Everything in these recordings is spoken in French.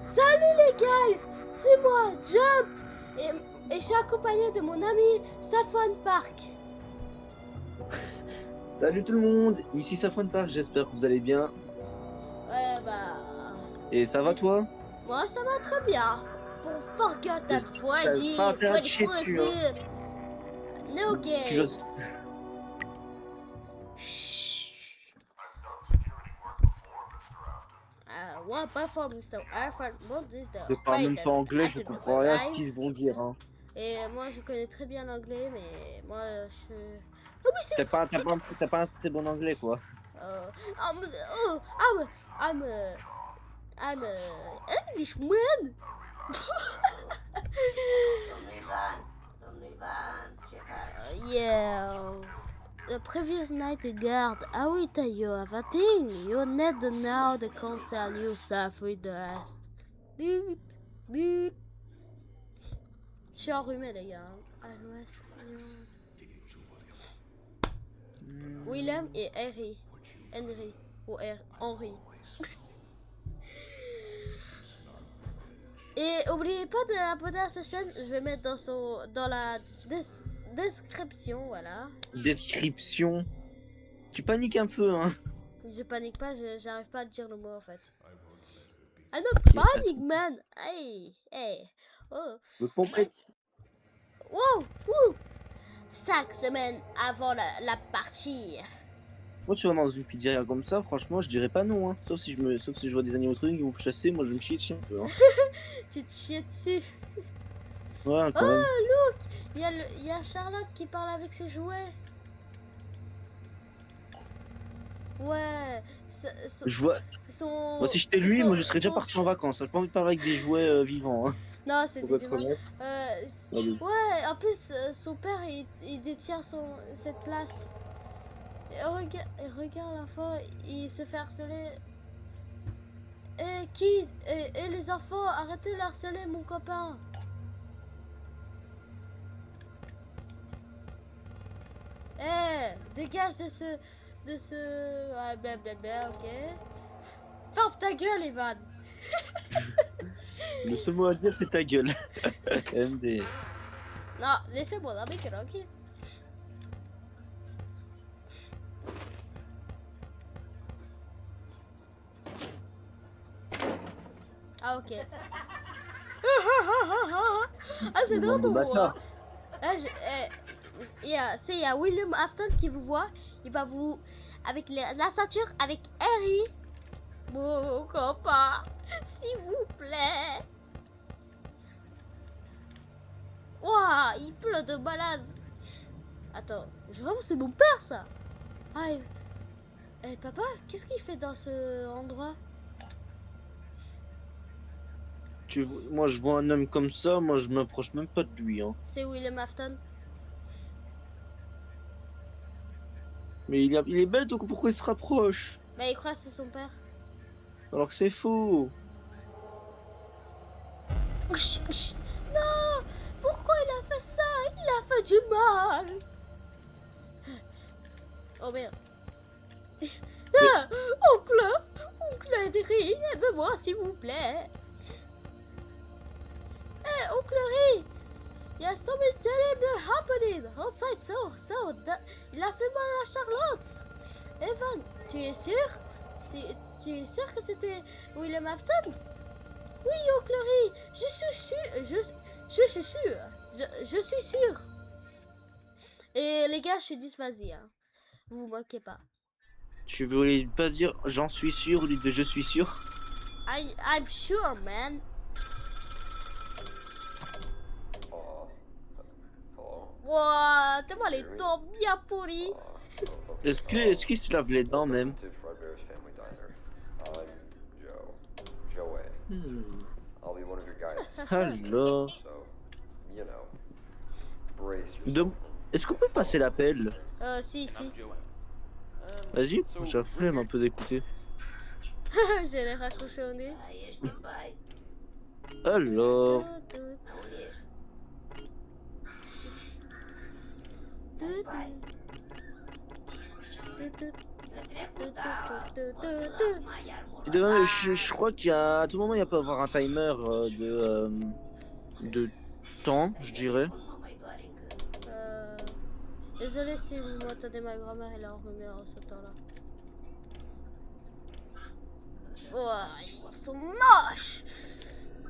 Salut les guys, c'est moi, Jump, et je suis accompagné de mon ami Safon Park. Salut tout le monde, ici Safran Park, j'espère que vous allez bien. Ouais, bah... Et ça va toi? Moi, ça va très bien. Pour forget that T'as pas Freddy, intérêt à te Freddy chier dessus, hein. Fazbear. No Tu games. oses- One performance of Alfred Bond is the Je parle même pas anglais, je after the comprends rien à ce rhyme. qu'ils vont dire, hein. Et moi, je connais très bien l'anglais, mais moi, je... Oh, mais c'est... T'as pas un très bon anglais, quoi. I'm, oh, I'm a Englishman. Yeah. The previous night the guard awita you everything. You need to know the concern yourself with the rest. Dude. Je suis enrhumé les gars. À l'ouest. William et Henry. Ou Henry. Et oubliez pas de abonner à sa chaîne. Je vais mettre dans la description, voilà. Description. Tu paniques un peu, hein. Je panique pas, j'arrive pas à dire le mot en fait. I don't panic, man. Hey. Oh. Le complète. Wow. Woo. 5 semaines avant la partie. Moi, tu vas dans une pizzeria comme ça, franchement, je dirais pas non, hein. Sauf si je vois des animaux qui vont me chasser, moi je vais me chier dessus un peu, hein. Tu te chies dessus. Ouais, quand même. Look, il y a Charlotte qui parle avec ses jouets. Ouais. Je vois. Moi, si j'étais lui, moi je serais déjà parti en vacances. J'ai pas envie de parler avec des jouets vivants, hein. Non, c'est des humains. Allez. Ouais, en plus, son père, il détient cette place. Et regarde la fois, il se fait harceler. Et les enfants, arrêtez de harceler mon copain. Dégage de ce... Ouais, blablabla, ok. Ferme ta gueule, Evan. Le seul mot à dire, c'est ta gueule. MD. Non, laissez-moi la mec tranquille. Ah, ok. Ah, c'est drôle pour moi. Il y a William Afton qui vous voit. Il va vous... Avec la ceinture, avec Harry. Mon copain, s'il vous plaît. Waouh, il pleut de malade. Attends, je crois que c'est mon père, ça. Ah, papa, qu'est-ce qu'il fait dans ce endroit? Moi, je vois un homme comme ça, moi, je m'approche même pas de lui, hein. C'est William Afton. Mais il est bête, donc pourquoi il se rapproche? Mais il croit que c'est son père. Alors que c'est faux. Non, pourquoi il a fait ça? Il a fait du mal. Oh merde. Ah, oncle Henry, aide-moi s'il vous plaît. Oncle Henry, il y a something terrible happening outside, il a fait mal à Charlotte. Evan, tu es sûr? Tu es sûr que c'était William Afton? Oui, oncle Henry, je suis sûr. Et les gars, je suis dysphasie, hein. Vous vous moquez pas. Tu voulais pas dire j'en suis sûr au lieu de je suis sûr? I'm sure, man. Wow, t'es moi les dents bien pourries. Est-ce qu'il se lave les dents même? Alors. Est-ce qu'on peut passer l'appel? Si. Vas-y, j'ai la flemme un peu d'écouter. J'ai les raccrochés au nez. Alors. Tu devrais, je crois qu'il y a, à tout moment, il peut y avoir un timer de temps, je dirais. Euh, Désolé si vous m'entendez, ma grand-mère elle est en rumeur en ce temps-là. Oh, ils sont moches.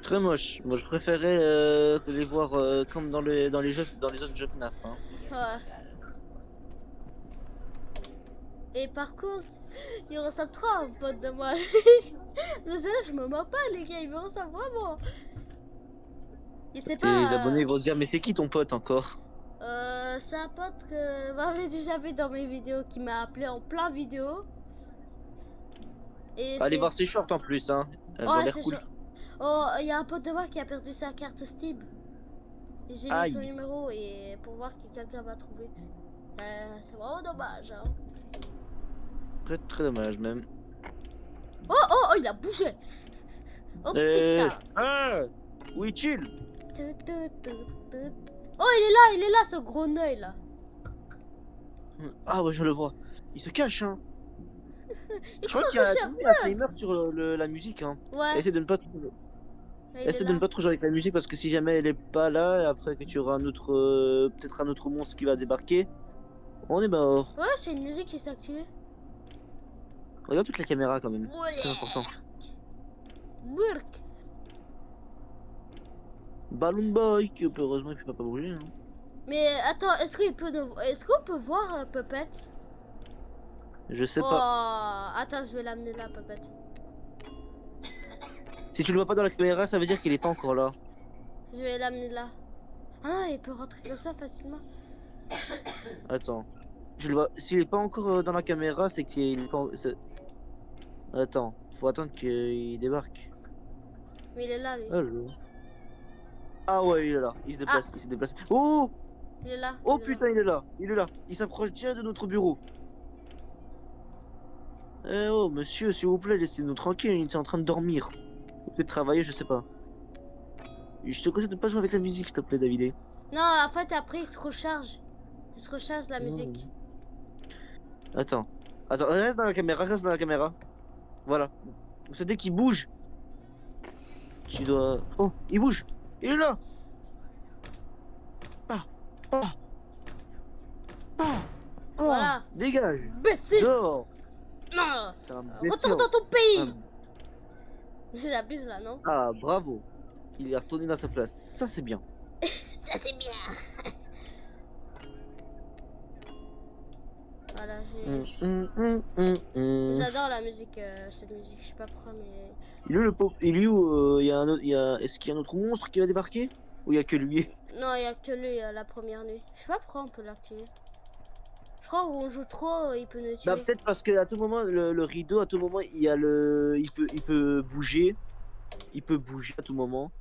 Très moche. Moi, je préférais les voir comme dans les jeux, dans les autres jeux FNAF. Hein. Ouais. Et par contre, il ressemble trop à un pote de moi. Désolé, je me mens pas, les gars, il me ressemble vraiment. Il sait Et les pas. abonnés vont se dire, mais c'est qui ton pote encore? C'est un pote que m'avait déjà vu dans mes vidéos, qui m'a appelé en plein vidéo. Et Allez c'est. voir ses shorts en plus, hein. Elles ont Ouais, l'air c'est cool. chaud. Oh, il y a un pote de moi qui a perdu sa carte Steam. Et j'ai mis son Aïe. numéro et pour voir que quelqu'un va trouver. C'est vraiment dommage. Hein. Très très dommage même. Oh, oh, oh, il a bougé. Oh putain. Ah, oui, chill. Oh, il est là, ce gros œil là. Ah ouais, je le vois. Il se cache, hein. Il Je crois croit qu'il y que a, je suis un il y a un peu. timer sur la musique, hein. Ouais, Essaie de ne pas, il est essaie de ne là. pas trop jouer avec la musique parce que si jamais elle est pas là, et après que tu auras un autre, peut-être un autre monstre qui va débarquer, on est mort. Ouais, c'est une musique qui s'est activée. Regarde toute la caméra quand même. Très important. Burk. Balloon Boy, qui heureusement il peut pas bouger. Hein. Mais attends, est-ce qu'on peut voir Puppet? Je sais Oh, pas. attends, je vais l'amener là, Puppet. Si tu le vois pas dans la caméra, ça veut dire qu'il est pas encore là. Je vais l'amener là. Ah, il peut rentrer comme ça facilement. Attends. Je le vois. S'il est pas encore dans la caméra, c'est qu'il est pas. Attends, faut attendre qu'il débarque. Mais il est là, lui. Ah, ah ouais, il est là. Il se déplace. Il se déplace. Oh! Il est là. Oh il est putain, là. il est là. Il est là. Il s'approche déjà de notre bureau. Eh oh, monsieur, s'il vous plaît, laissez-nous tranquille. Il était en train de dormir. Vous faites travailler, je sais pas. Je te conseille de pas jouer avec la musique, s'il te plaît, David. Non, en fait, après, il se recharge. Il se recharge la musique. Attends. Attends, reste dans la caméra, reste dans la caméra. Voilà. C'est dès qu'il bouge. Tu dois. Oh, il bouge. Il est là. Ah. Ah. Ah. Ah. Voilà. Dégage. Imbécile. Dors. Non. C'est un imbécile. Retourne dans ton pays. Ah. J'abuse là, non? Ah, bravo. Il est retourné dans sa place. Ça, c'est bien. Ça, c'est bien. Voilà, j'adore la musique, cette musique. Je sais pas pourquoi, mais. Il est où le pop? Il est où il y a un autre... Est-ce qu'il y a un autre monstre qui va débarquer? Ou il y a que lui? Non, il y a que lui la première nuit. Je sais pas pourquoi on peut l'activer. Je crois qu'on joue trop, il peut nous tuer. Bah peut-être parce qu'à tout moment, le rideau, à tout moment, il y a le... Il peut bouger. Il peut bouger à tout moment.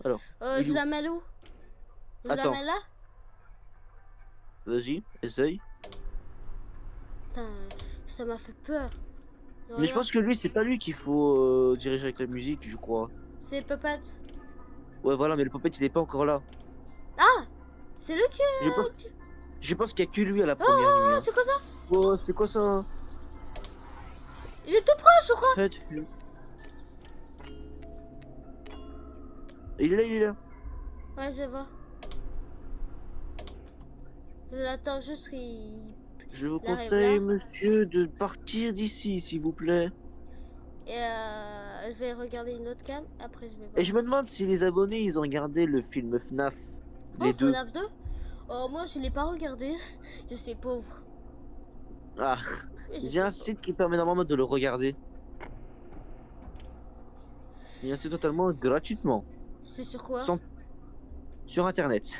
Alors, je la mets où? Je la Attends. mets là? Vas-y, essaye. Putain, ça m'a fait peur. Mais je pense que lui, c'est pas lui qu'il faut diriger avec la musique, je crois. C'est Puppet. Ouais, voilà, mais le puppet, il est pas encore là. Ah! C'est lui qui est... Je pense qu'il y a que lui à la première nuit. Ah, Hein. c'est quoi ça? Oh, c'est quoi ça? Il est tout proche, je crois. Faites-le. Il est là, il est là. Ouais, je le vois. Je l'attends juste qu'il... Je vous Il arrive conseille, là. monsieur, de partir d'ici, s'il vous plaît. Et je vais regarder une autre cam. Après, je vais voir. Et je me demande si les abonnés, ils ont regardé le film FNAF. Les deux. FNAF 2? Oh, moi, je l'ai pas regardé. Je suis pauvre. Ah, Mais je il y a un suis site qui permet normalement de le regarder. Il y a un site totalement gratuitement. C'est sur quoi? Sur internet.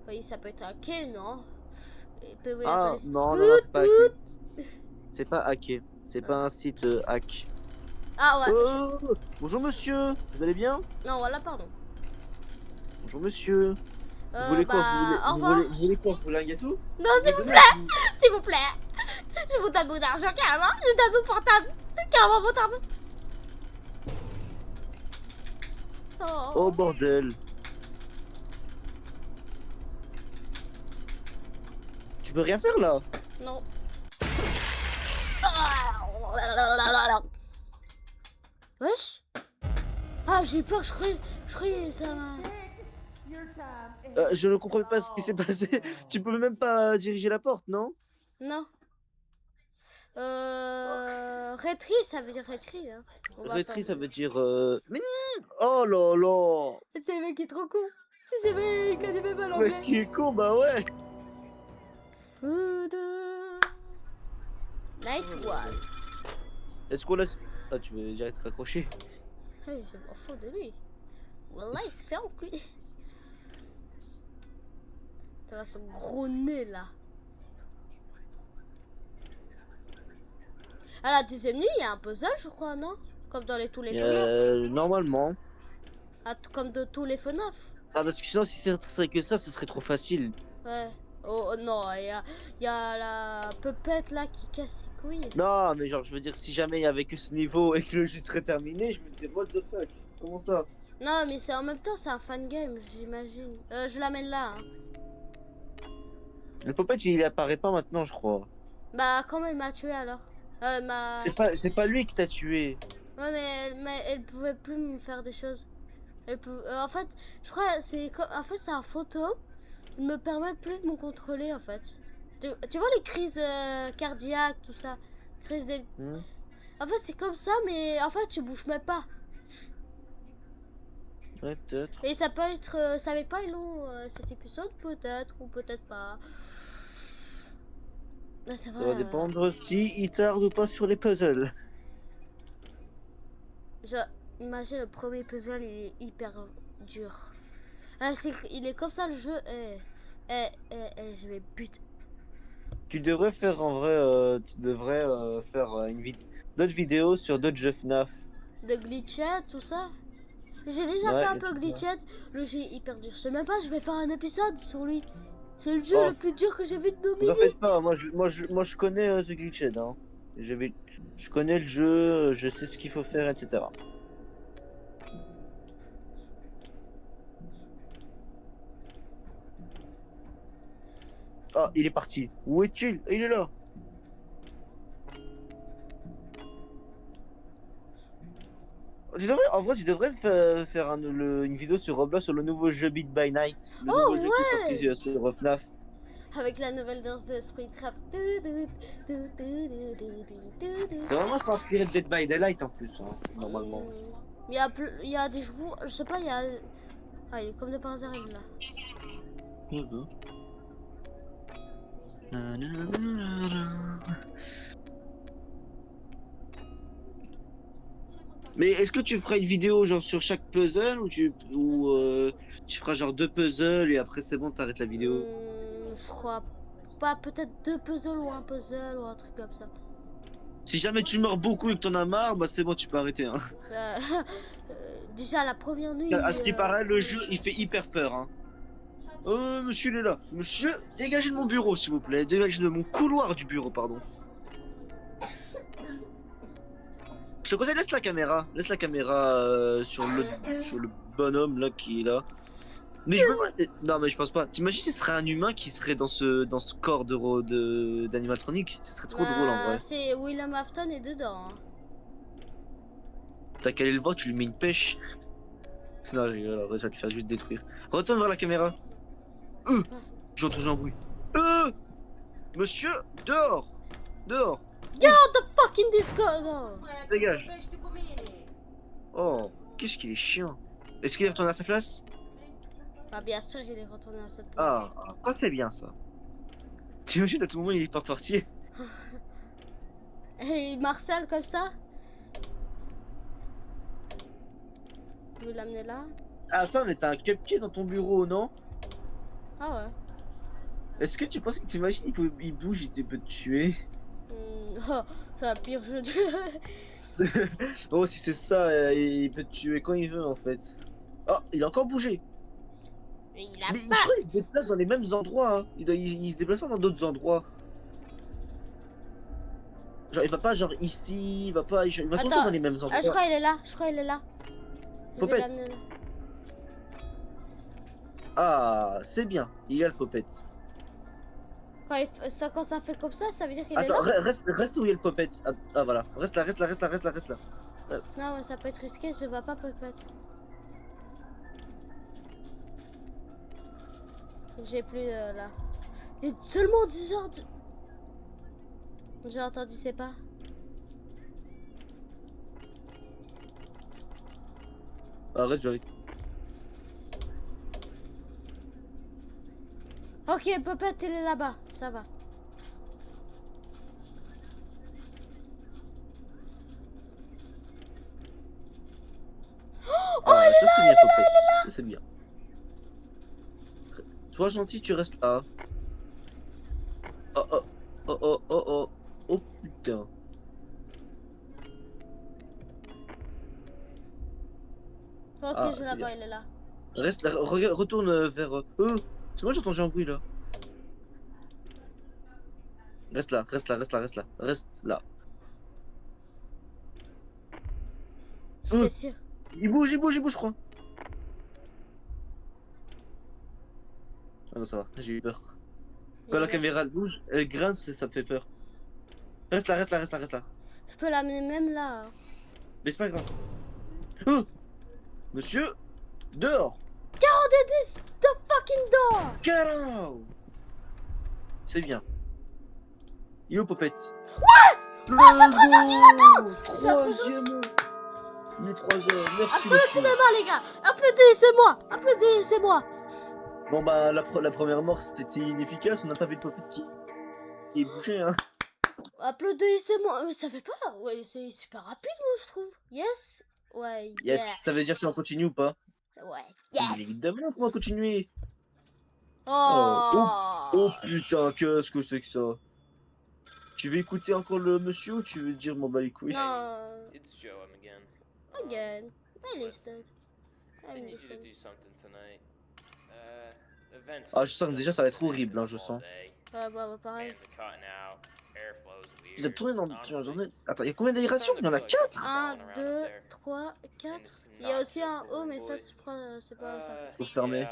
Oui, ça peut être hacké, non? Il peut Ah, l'appeler- non, non, c'est pas hacké. C'est pas hacké. C'est pas un site hack. Ah ouais. Oh, bonjour monsieur, vous allez bien? Non, voilà, pardon. Bonjour monsieur. Vous voulez quoi? Au revoir. Vous voulez quoi? Vous voulez un gâteau? Non, s'il vous plaît. S'il vous plaît. Je vous donne mon argent, carrément. Je donne mon portable. Carrément, mon portable. Oh bordel. Tu peux rien faire là? Non. Wesh. Ah, j'ai eu peur, je croyais ça m'a... Je ne comprends pas ce qui s'est passé. Tu peux même pas diriger la porte, non? Non. Rétri, ça veut dire rétri, hein. On va Rétri, faire... ça veut dire. Mais oh là là! C'est le mec qui est trop con. Si c'est vrai, il connaît même pas Le l'anglais. mec qui est con, bah ouais! Night One. Est-ce qu'on laisse. Ah, tu veux direct raccrocher? Hey, je m'en fous de lui. Wallah, il se fait en couille. Ça va son gros nez là. À la deuxième nuit, il y a un puzzle, je crois, non? Comme dans tous les FNAF. Normalement. Comme de tous les FNAF. Ah, parce que sinon, si ce serait que ça, ce serait trop facile. Ouais. Oh non, il y a la pepette là qui casse les couilles. Non, mais genre, je veux dire, si jamais il y avait que ce niveau et que le jeu serait terminé, je me disais, what the fuck? Comment ça? Non, mais c'est en même temps, c'est un fan game, j'imagine. Je l'amène là. Hein. Le Popet, il apparaît pas maintenant, je crois. Bah, comment il m'a tué alors? C'est pas lui qui t'a tué. Ouais, mais elle pouvait plus me faire des choses. En fait, je crois en fait c'est un fantôme. Il me permet plus de me contrôler en fait. Tu vois les crises cardiaques, tout ça. Crises des... En fait, c'est comme ça, mais en fait, tu bouges même pas. Ouais, peut-être. Et ça peut être... ça va pas long cet épisode, peut-être, ou peut-être pas. Là, c'est vrai. Ça va dépendre si il tarde ou pas sur les puzzles. Imagine le premier puzzle, il est hyper dur. Il est comme ça le jeu. Je vais buter. Tu devrais faire en vrai, faire d'autres vidéos sur d'autres jeux FNAF. De glitchette, tout ça. J'ai déjà fait un peu glitchette. Le jeu est hyper dur. Je sais même pas, je vais faire un épisode sur lui. C'est le jeu le plus dur que j'ai vu de ma vie. Vous en faites pas, moi je connais The Glitched. Hein. Je connais le jeu, je sais ce qu'il faut faire, etc. Ah, il est parti. Où est-il? Il est là. En vrai, tu devrais faire une vidéo sur Roblox sur le nouveau jeu Beat by Night. Le nouveau jeu qui est sorti sur FNAF. Avec la nouvelle danse de Springtrap. C'est vraiment inspiré de Dead by Daylight en plus, hein, normalement. Il y a des jours, je sais pas, il y a... Ah, il est comme de par hasard, il est là. Mais est-ce que tu feras une vidéo genre sur chaque puzzle ou tu feras genre 2 puzzles et après c'est bon t'arrêtes la vidéo? Je crois pas, peut-être 2 puzzles ou un puzzle ou un truc comme ça. Si jamais tu meurs beaucoup et que t'en as marre, bah c'est bon tu peux arrêter. Hein. Déjà la première nuit. À ce qui paraît le jeu il fait hyper peur. Hein. Monsieur il est là. Monsieur, dégagez de mon bureau s'il vous plaît. Dégagez de mon couloir du bureau pardon. Je te conseille, laisse la caméra sur le bonhomme là qui est là. Mais non mais je pense pas. T'imagines si ce serait un humain qui serait dans ce corps d'animatronique? Ce serait trop drôle en vrai. C'est William Afton est dedans. Hein. T'as qu'à aller le voir, tu lui mets une pêche. Non, je vais te faire juste détruire. Retourne vers la caméra. J'ai entendu un bruit. Monsieur, dehors. Dehors. Get out the fucking disco. Non. Dégage. Oh, qu'est-ce qu'il est chiant. Est-ce qu'il est retourné à sa place? Bah bien sûr il est retourné à cette place. Ah, ça c'est bien ça. T'imagines à tout moment il est pas parti. Et Marcel comme ça. Je vais l'amener là. Ah, attends, mais t'as un cupcake dans ton bureau, non? Ah ouais. Est-ce que tu penses que t'imagines il bouge, il peut te tuer? Oh, c'est un pire jeu de... Oh, si c'est ça, il peut te tuer quand il veut en fait. Oh, il a encore bougé. Mais je crois qu'il se déplace dans les mêmes endroits. Hein. Il se déplace pas dans d'autres endroits. Genre, il va pas genre ici, il va pas. Il va tout le temps dans les mêmes endroits. Ah, je crois qu'il est là. Popette. Ah, c'est bien. Il a le Popette. Quand ça fait comme ça veut dire qu'il est Attends, là? reste où il y a le puppet. Ah voilà, reste là, reste là, reste là, reste là, reste là. Non, mais ça peut être risqué, je vois pas peut-être. J'ai plus là. Il est seulement 10 heures de... J'ai entendu ses pas. Arrête, Jolie. Ok, Puppet, il est là-bas, ça va. Ah, ça c'est bien, puppet. Ça c'est bien. Sois gentil, tu restes là. Oh oh, oh oh, oh oh. Oh putain. Ok, Ah, je c'est la bien. vois, il est là. Reste là, regarde, retourne vers. C'est moi j'ai entendu un bruit là. Reste là, reste là, reste là, reste là. Reste là. J'étais sûr. Il bouge, je crois. Ah non, ça va, j'ai eu peur. Quand la caméra elle bouge, elle grince, ça me fait peur. Reste là, reste là, reste là, reste là. Je peux l'amener même là. Mais c'est pas grave. Oh monsieur, dehors. Oh, this the fucking door! Get out. C'est bien. Il est où, Popette? Ouais. Ah, c'est 3 heures du matin. C'est à 3 heures. Troisième. Il est 3 heures, merci Absolument monsieur. cinéma, les gars. Applaudissez-moi. Applaudissez-moi. Bon bah la première mort c'était inefficace, on n'a pas vu de Popette qui bougeait hein. Applaudissez-moi. Mais ça fait pas. Ouais, c'est super rapide, moi, je trouve. Yes. Ouais, Yes, yeah. ça veut dire si on continue ou pas? Ouais, Mais yes. évidemment qu'on va continuer. Oh. Oh putain, qu'est-ce que c'est que ça? Tu veux écouter encore le monsieur ou tu veux dire m'en bats les couilles? Non. It's Joe, again. Again. I listened. I I need you to listened. do something tonight. Events. Ah je sens que déjà ça va être horrible hein, je sens. Ouais, bah, pareil. Tu dois tourner dans la journée. Attends, il y a combien d'aérations? Il y en a 4? 1, 2, 3, 4. Il y a aussi un haut, mais ça, c'est pas ça. Faut fermer.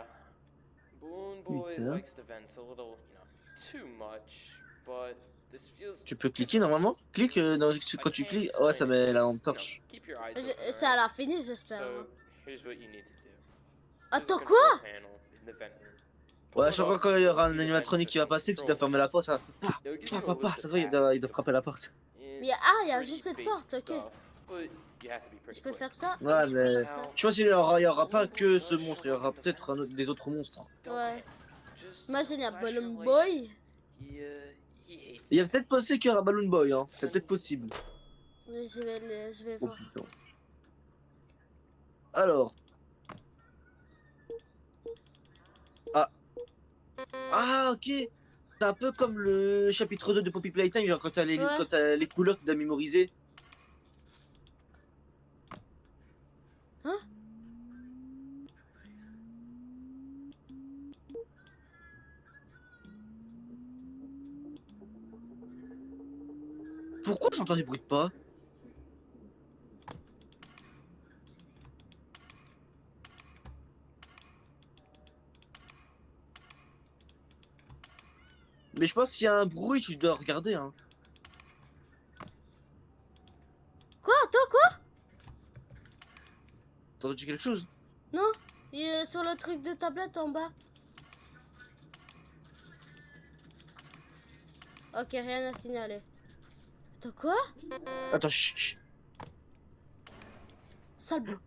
Putain. Tu peux cliquer normalement? Clique quand tu cliques. Ouais, ça met la lampe torche. C'est à la finie, j'espère. Hein. Attends, quoi? Ouais, chaque fois quand il y aura un animatronique qui va passer, tu dois fermer la porte, ça va. Papa, ça se voit, il doit frapper la porte. Il y a juste cette porte, ok. Je peux faire ça? Ouais, je peux mais faire ça. je pense qu'il y aura pas que ce monstre, il y aura peut-être des autres monstres. Ouais. Imagine, il y a Balloon Boy. Il y a peut-être pensé qu'il y aura Balloon Boy, hein. C'est peut-être possible. Mais je vais Oh voir. putain. Alors. Ah, ok. C'est un peu comme le chapitre 2 de Poppy Playtime, genre quand t'as Ouais. les couleurs que tu dois mémoriser. Hein? Pourquoi j'entends des bruits de pas? Mais je pense qu'il y a un bruit, tu dois regarder, hein. Quoi? Attends, quoi? T'as entendu quelque chose? Non? Il est sur le truc de tablette en bas. Ok, rien à signaler. Attends, quoi? Attends, chut. Sale bout.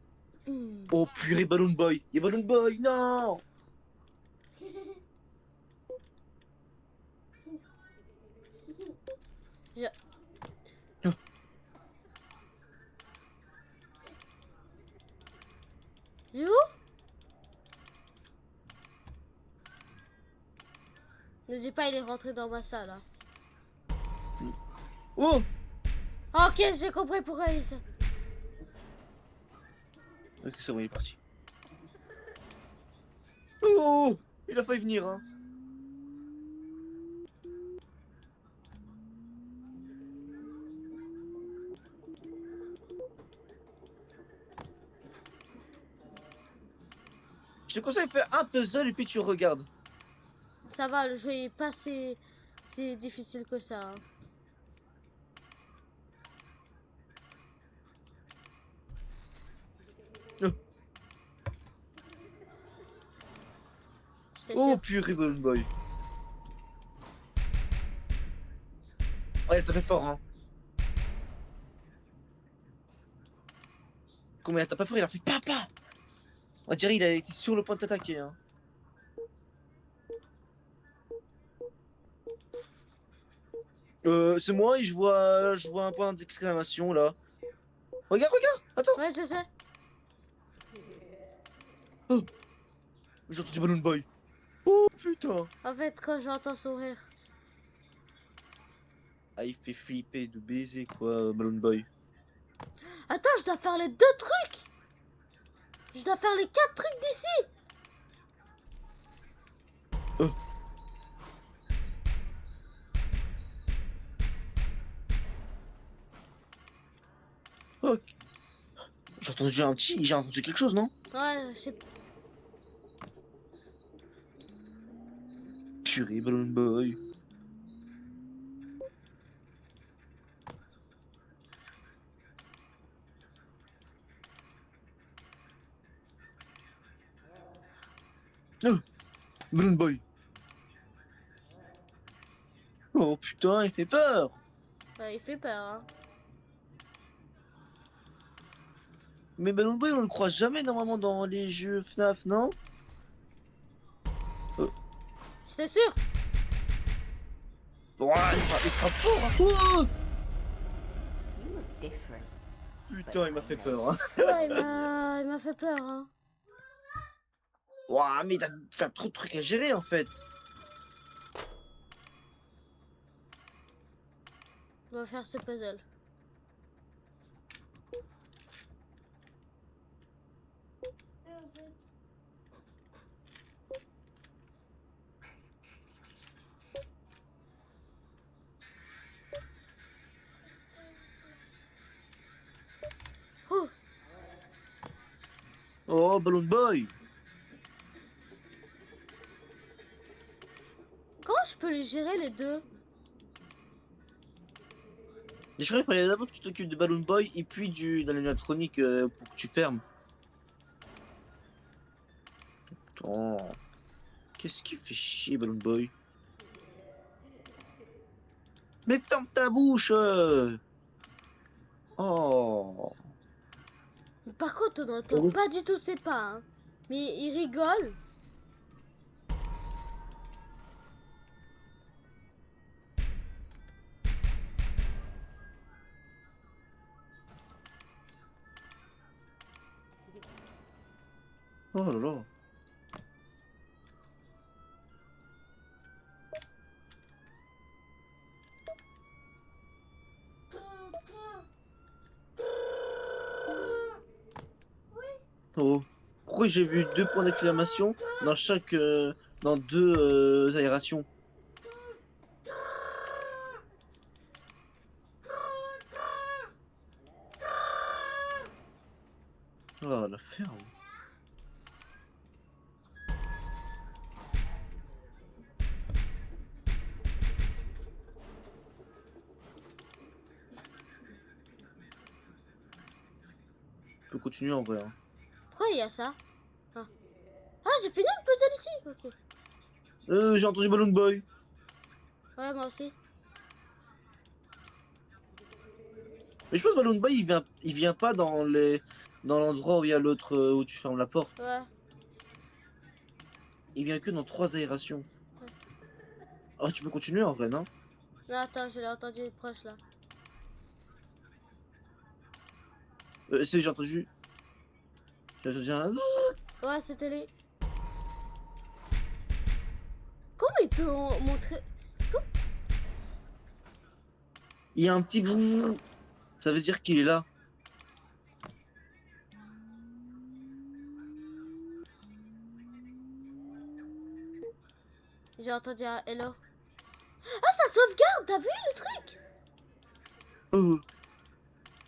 Oh purée, Balloon Boy. Il y a Balloon Boy, non. Il est où? Ne dis pas, il est rentré dans ma salle. Hein. Oh. Ok, j'ai compris pourquoi il est ça. Ok, c'est bon, il est parti. Oh, il a failli venir, hein. Je te conseille de faire un puzzle et puis tu regardes. Ça va, le jeu est passé si difficile que ça. Hein. Oh. J'étais Oh sûr. purée, Balloon Boy. Ouais, il est très fort, hein. Combien il tape pas fort, il a fait papa. On dirait il a été sur le point de t'attaquer, hein. C'est moi et je vois un point d'exclamation là. Regarde, regarde, attends. Ouais, je sais. Oh, j'ai entendu Balloon Boy. Oh putain. En fait, quand j'entends sourire. Ah, il fait flipper de baiser quoi, Balloon Boy. Attends, je dois faire les 2 trucs. Je dois faire les 4 trucs d'ici. Oh. Ok. J'ai entendu quelque chose, non? Ouais, je sais pas. Purée, Balloon Boy. Oh, Balloon Boy. Oh putain, il fait peur. Ouais, il fait peur, hein. Mais Balloon Boy, on le croise jamais normalement dans les jeux FNAF, non? C'est sûr. Ouah, il frappe fort, hein. Oh You look different. putain, il m'a fait peur, hein. Ouais, il m'a fait peur, hein. Ouah, mais t'as trop de trucs à gérer en fait. On va faire ce puzzle. Oh, Oh, Balloon Boy. comment je peux les gérer les 2? Je crois qu'il fallait d'abord que tu t'occupes de Balloon Boy et puis de l'animatronique pour que tu fermes. Putain. Qu'est-ce qui fait chier, Balloon Boy? Mais ferme ta bouche Oh. Par contre, on n'entend pas du tout ses pas, hein. Mais il rigole. Oh là là. Oh. Pourquoi j'ai vu 2 points d'exclamation dans chaque... dans 2 aérations? Oh, la ferme. Je peux continuer en vrai. Hein. Pourquoi il y a ça? Ah, j'ai fini le puzzle ici. Ok. J'ai entendu Balloon Boy. Ouais, moi aussi. Mais je pense que Balloon Boy, il vient pas dans l'endroit où il y a l'autre, où tu fermes la porte. Ouais. Il vient que dans 3 aérations. Oh, tu peux continuer en vrai, non? Non, attends, je l'ai entendu proche là. J'ai entendu. J'ai entendu un. Ouais, c'était les. Comment il peut montrer? Il y a un petit. Ça veut dire qu'il est là. J'ai entendu un hello. Ah, ça sauvegarde, t'as vu le truc? Oh.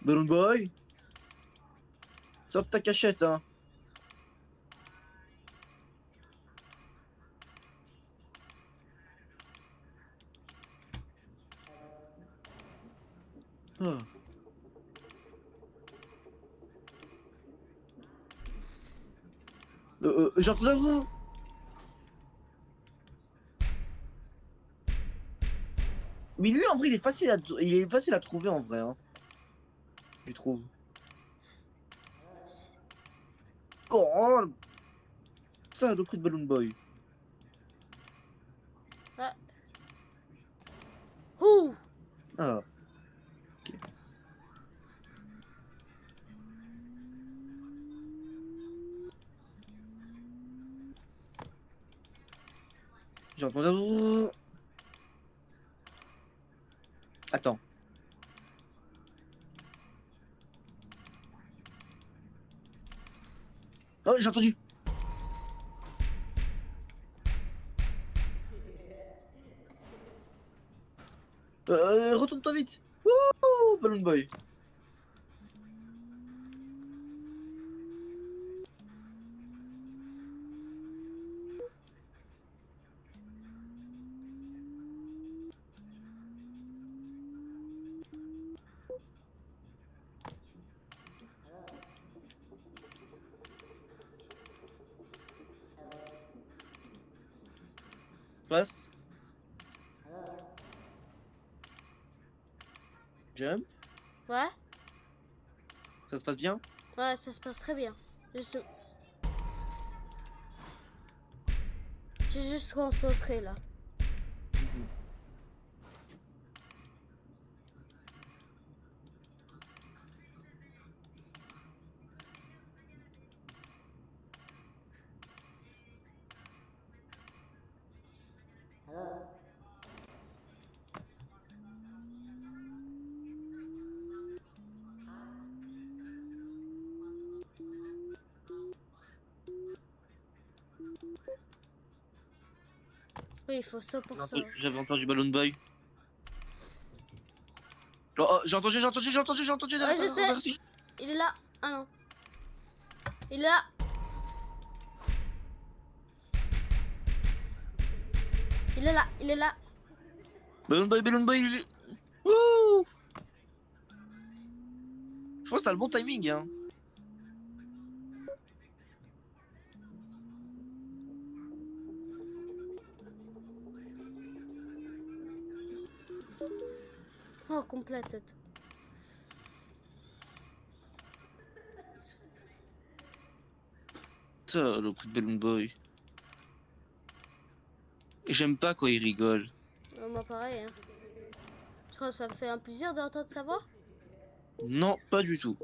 Balloon Boy. Sors de ta cachette, hein. Ah. J'entends ça. Mais lui, en vrai, il est facile à trouver en vrai, hein. Je trouve. Oh, ça, le prix de Balloon Boy. Ouh. Ah. Ok. J'entends ça. Attends. Oh, j'ai entendu. Retourne-toi vite. Wouh, Balloon Boy. Passe. Jump. Ouais. Ça se passe bien? Ouais, ça se passe très bien. Juste... J'ai juste concentré là. Oui, il faut 100%. J'avais entendu Balloon Boy. Oh, oh, j'ai entendu. Ouais, je sais. Il est là. Ah non. Il est là. Il est là. Il est là. Balloon Boy. Wouh! Je pense que t'as le bon timing, hein. Oh, complète. Ça, le prix de Balloon Boy. Et j'aime pas quand il rigole. Moi, pareil. Hein. Je crois que ça me fait un plaisir d'entendre sa voix. Non, pas du tout.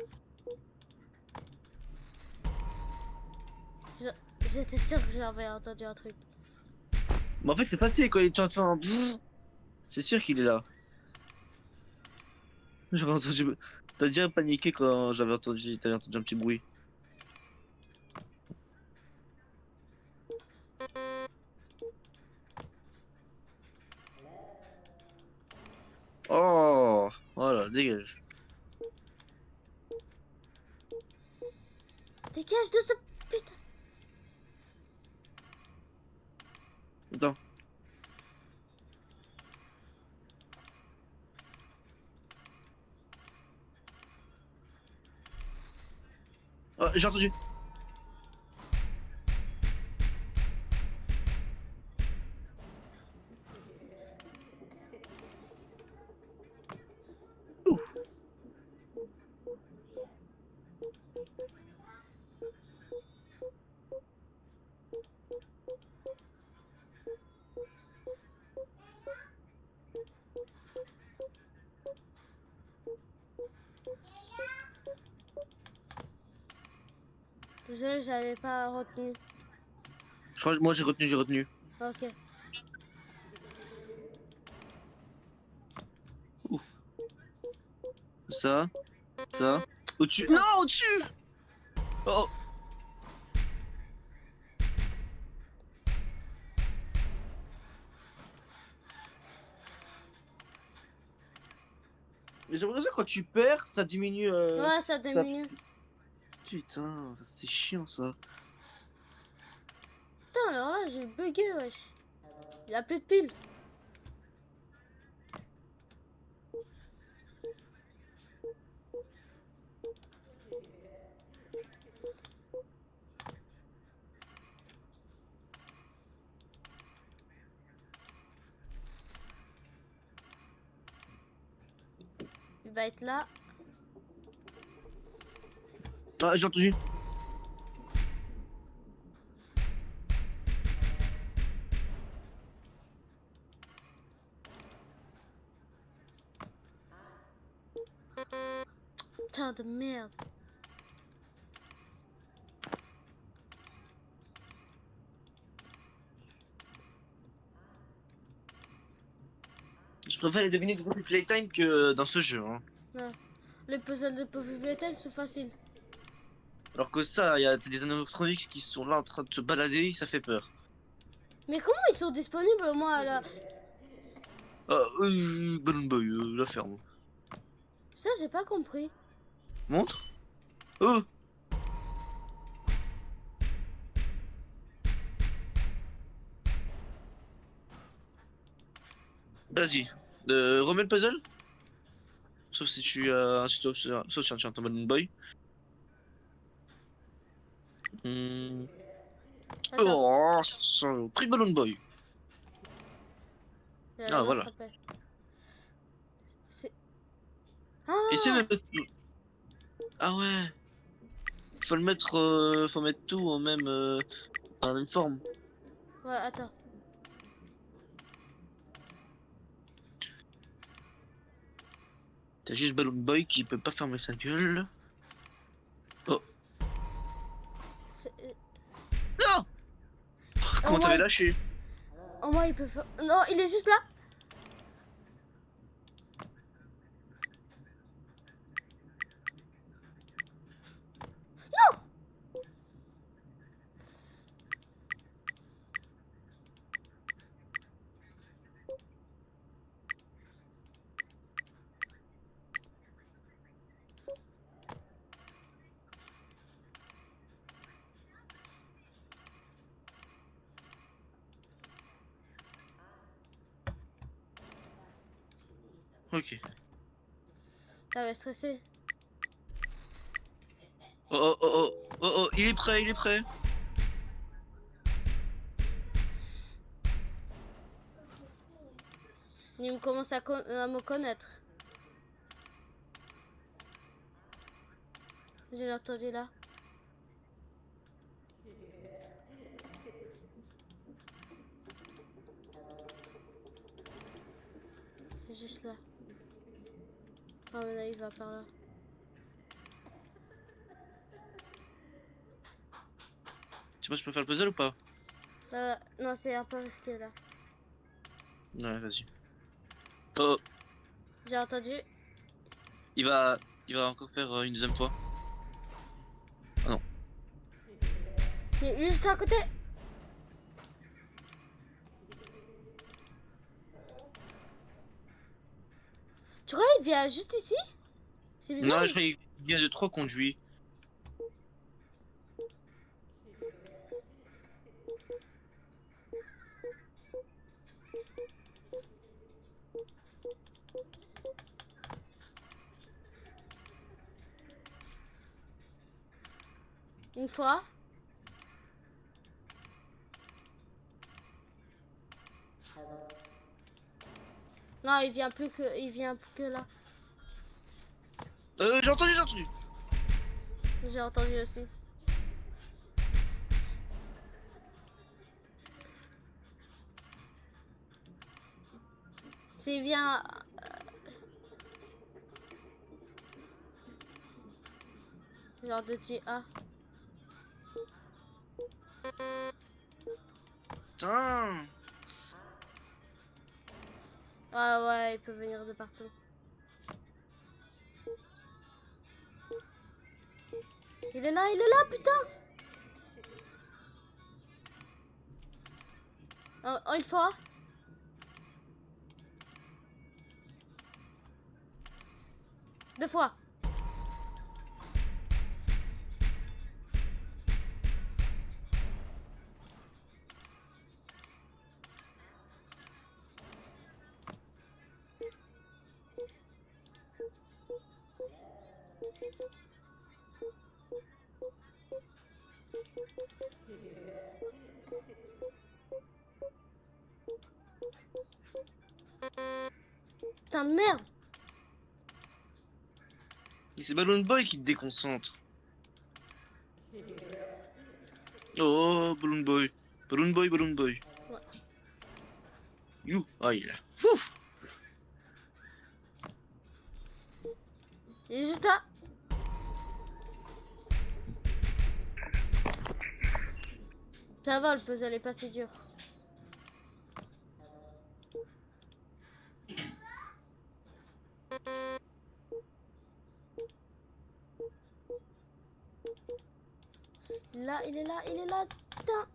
J'étais sûre que j'avais entendu un truc. Mais en fait, c'est facile quand il t'entend. C'est sûr qu'il est là. J'avais entendu. T'as déjà paniqué quand t'avais entendu un petit bruit. Oh, voilà, dégage. Dégage de ce putain. Attends. Oh, j'ai entendu. Ouh. Désolé, j'avais pas retenu. Je crois que moi j'ai retenu. Ok. Ça. Au-dessus. Non, au-dessus. Oh. Mais j'ai l'impression que quand tu perds, ça diminue. Ouais, ça diminue. Putain, ça c'est chiant ça. Putain, alors là, j'ai bugué, wesh. Il a plus de piles. va être là. Ah, j'ai entendu. Putain de merde. Je préfère les deviner de Poppy Playtime que dans ce jeu. Hein. Ouais. Les puzzles de Poppy Playtime sont faciles. Alors que ça, il y a des animatronics qui sont là en train de se balader, ça fait peur. Mais comment ils sont disponibles au moins là? Ah, Balloon Boy, la ferme. Ça, j'ai pas compris. Montre. Oh. Vas-y. Remets le puzzle. Sauf si tu as. Sauf si tu as ton Balloon Boy. Hmm. Attends. Oh, ça, pris Balloon Boy. Il a Ah, la voilà. rattrapé. C'est. Essaye Ah! de. Ah ouais. Faut mettre tout au même, dans la même forme. Ouais, attends. T'as juste Balloon Boy qui peut pas fermer sa gueule. Oh. C'est- Non. Comment t'avais lâché? Au moins, il peut faire. Non, il est juste là. Ok. T'avais stressé. Oh oh oh oh oh oh, il est prêt, il est prêt. Il me commence à me connaître. J'ai entendu là. C'est juste là. Ah mais là il va par là. Tu vois, je peux faire le puzzle ou pas? Non, c'est un peu risqué là. Ouais, vas-y. Oh, J'ai entendu. il va, il va encore faire une deuxième fois. Ah non. Mais il est juste à côté. Tu crois il vient juste ici? C'est bizarre. Non, je crois qu'il vient de trop conduire. Une fois. Non, il vient plus que là. J'ai entendu, j'ai entendu. J'ai entendu aussi. S'il vient. Genre de GA. Putain. Ah ouais, il peut venir de partout. Il est là, putain! Oh, une fois. Deux fois. Putain de merde! C'est Balloon Boy qui te déconcentre. Oh, Balloon Boy. Balloon Boy, Balloon Boy. Ouais. You. Ah, il est là. Il est juste là. Ça va, le puzzle est pas si dur. Là, il est là, il est là. Putain.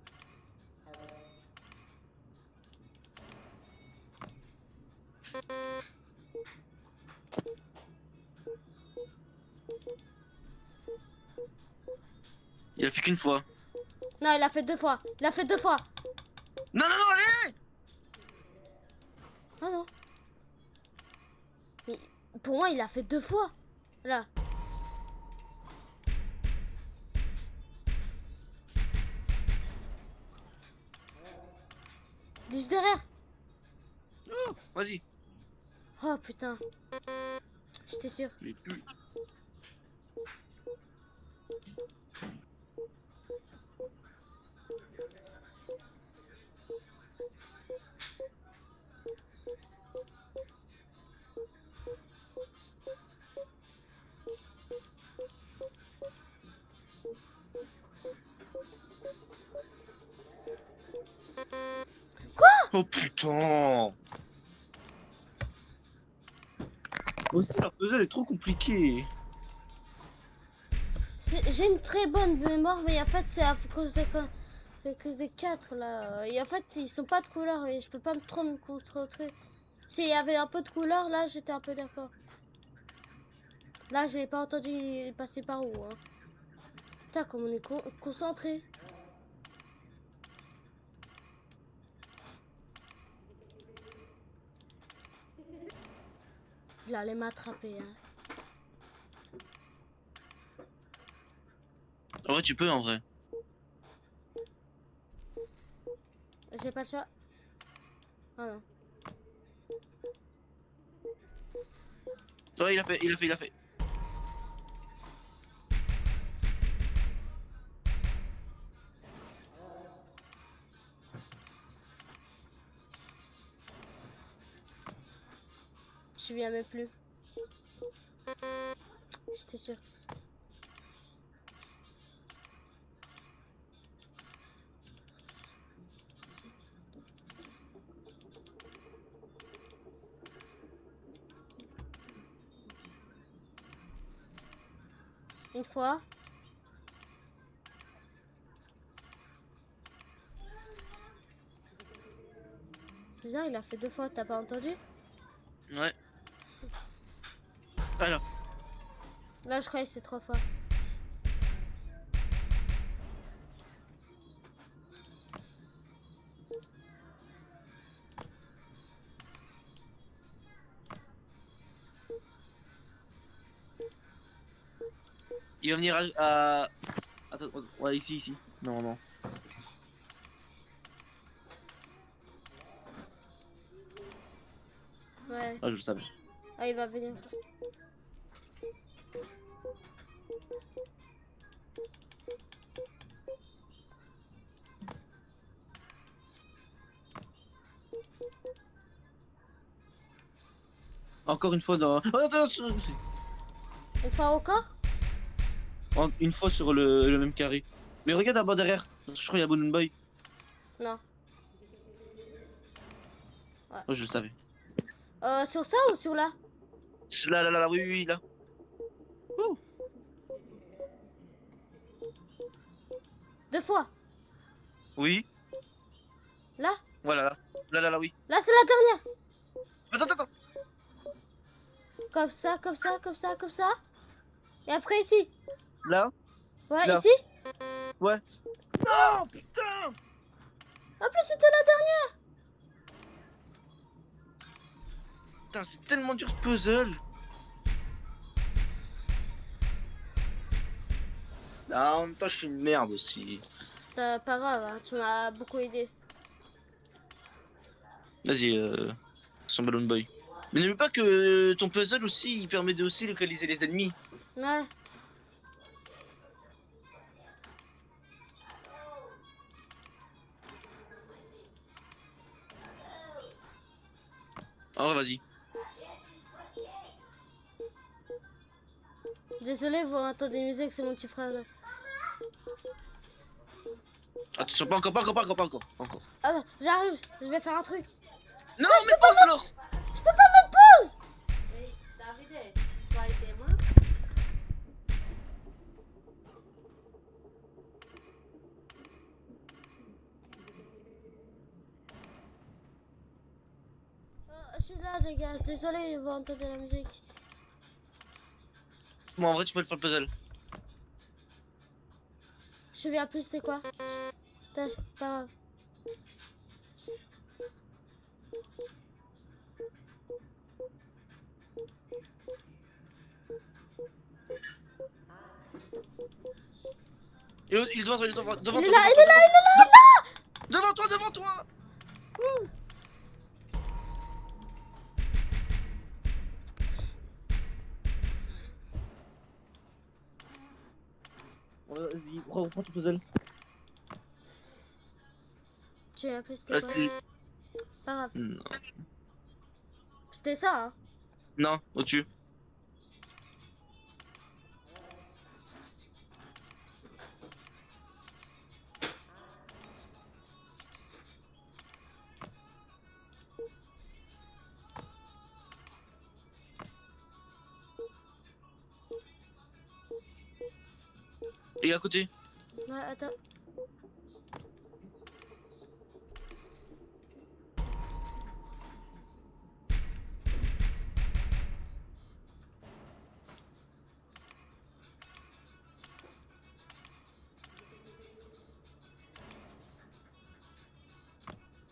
Il a fait qu'une fois. Non, il a fait 2 fois. Il a fait 2 fois. Non, non, non, allez! Ah non. Mais pour moi, il a fait 2 fois. Là. Il est juste derrière. Oh, vas-y. Oh putain. J'étais sûr. Mais plus. Oh putain! Aussi, leur puzzle est trop compliqué. J'ai une très bonne mémoire, mais en fait, c'est à cause de c'est à cause des 4 là. Et en fait, ils sont pas de couleur et je peux pas trop me concentrer. S'il y avait un peu de couleur, là, j'étais un peu d'accord. Là, j'ai pas entendu il passer par où. Hein. Putain, comme on est concentré. Il allait m'attraper. Hein. En vrai, tu peux en vrai. J'ai pas le choix. Ah non. Ouais, il a fait, il a fait, il a fait. Je me souviens même plus. J'étais sûre. Une fois. Bizarre, il a fait 2 fois, t'as pas entendu? Ouais. Alors. Là, je croyais que c'est 3 fois. Il va venir Attends, ouais, ici, ici. Non, non. Ouais. Ah, je le savais. Ah, il va venir. Encore une fois dans. Oh, attends, Une fois encore? une fois sur le même carré. Mais regarde d'abord derrière. Je crois qu'il y a Balloon Boy. Non. Oh, je le savais. Sur ça ou sur là? Là, là, là, là, oui, oui, là. Ouh. 2 fois. Oui. Là? Voilà, là. Là, là, là, oui. Là, c'est la dernière. Attends, attends, attends. Comme ça, comme ça, comme ça, comme ça. Et après, ici. Là. Ouais, Là. ici. Ouais. Non, putain. En plus, c'était la dernière. Putain, c'est tellement dur ce puzzle. Ah, en même temps, je suis une merde aussi. Pas grave, hein, tu m'as beaucoup aidé. Vas-y, son Balloon Boy. Mais n'oublie pas que ton puzzle aussi, il permet de aussi localiser les ennemis. Ouais. Oh, vas-y. Désolé, vous entendez musique, c'est mon petit frère. Là. Attention, pas encore, pas encore, pas encore, pas encore. Encore. Attends, j'arrive, je vais faire un truc. Non, mais pas alors. Je peux pas mettre pause. Hey, Davide, tu as été main? Je suis là, les gars. Désolé, vous entendez la musique. Bon, en vrai, tu peux le faire le puzzle. Je suis bien plus, c'était quoi? Putain, c'est pas grave. Il est devant toi, il est devant toi. Il est là, il est là, il est là. Devant toi, devant toi. Vas-y, prends ton puzzle. Je suis bien plus, c'était quoi? C'est... Pas grave. Non. C'était ça, hein? Non, au-dessus. Et à côté. Ouais, attends.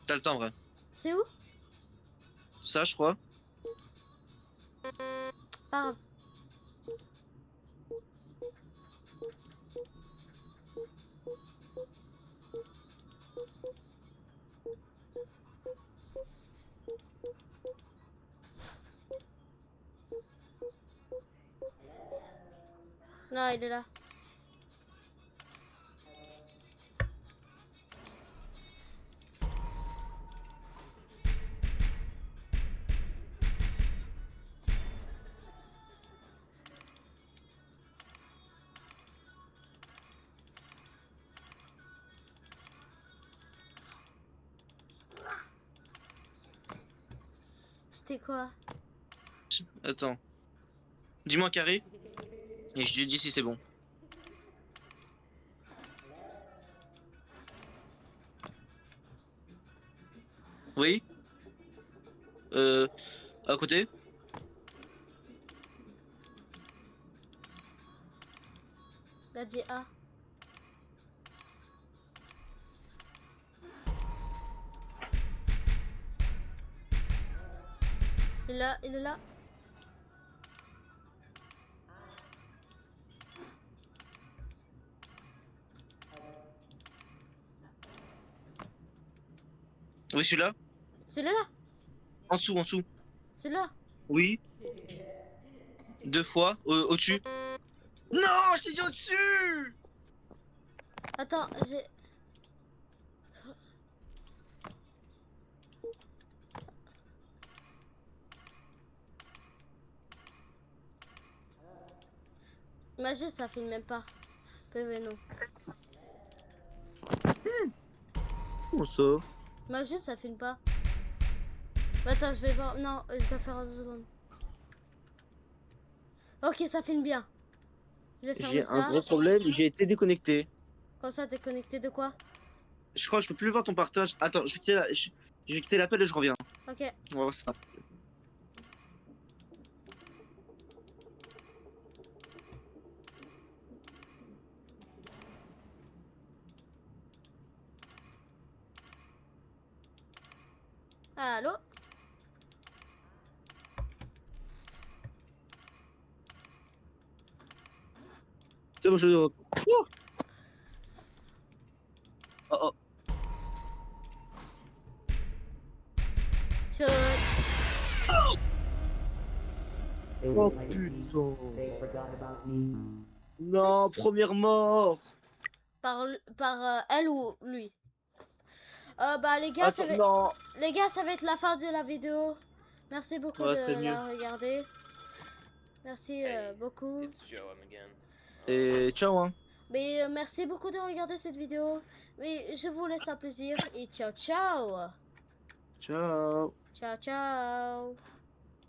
T'as le temps, en vrai. C'est où? Ça, je crois. Pas grave. Non, il est là. C'était quoi? Attends. Dis-moi carré. Et je lui dis si c'est bon. Oui. À côté. La DA. Il est là, il est là. Oui, celui-là. Celui-là, En dessous, en dessous. celui-là. Oui. 2 fois. Au-dessus. Non, je t'ai dit au-dessus. Attends, j'ai... Imagine, ça filme même pas. PV, non. Comment ça? Imagine, ça filme pas. Attends, je vais voir. Non, je dois faire en 2 secondes. Ok, ça filme bien. Je vais fermer J'ai ça. un gros problème, j'ai été déconnecté. Comme ça, t'es connecté de quoi? Je crois que je peux plus voir ton partage. Attends, je vais quitter l'appel et je reviens. Ok. On va voir ça. Allô? C'est bon, je... Oh oh. Chut. Oh putain. Non, première mort. Par elle ou lui. Bah les gars, Attends, non. les gars, ça va être la fin de la vidéo. Merci beaucoup Ouais, de c'est la regarder. Merci Hey, beaucoup. it's Joe again. Et ciao, hein. Mais merci beaucoup de regarder cette vidéo. Mais je vous laisse un plaisir et ciao ciao. Ciao. Ciao ciao.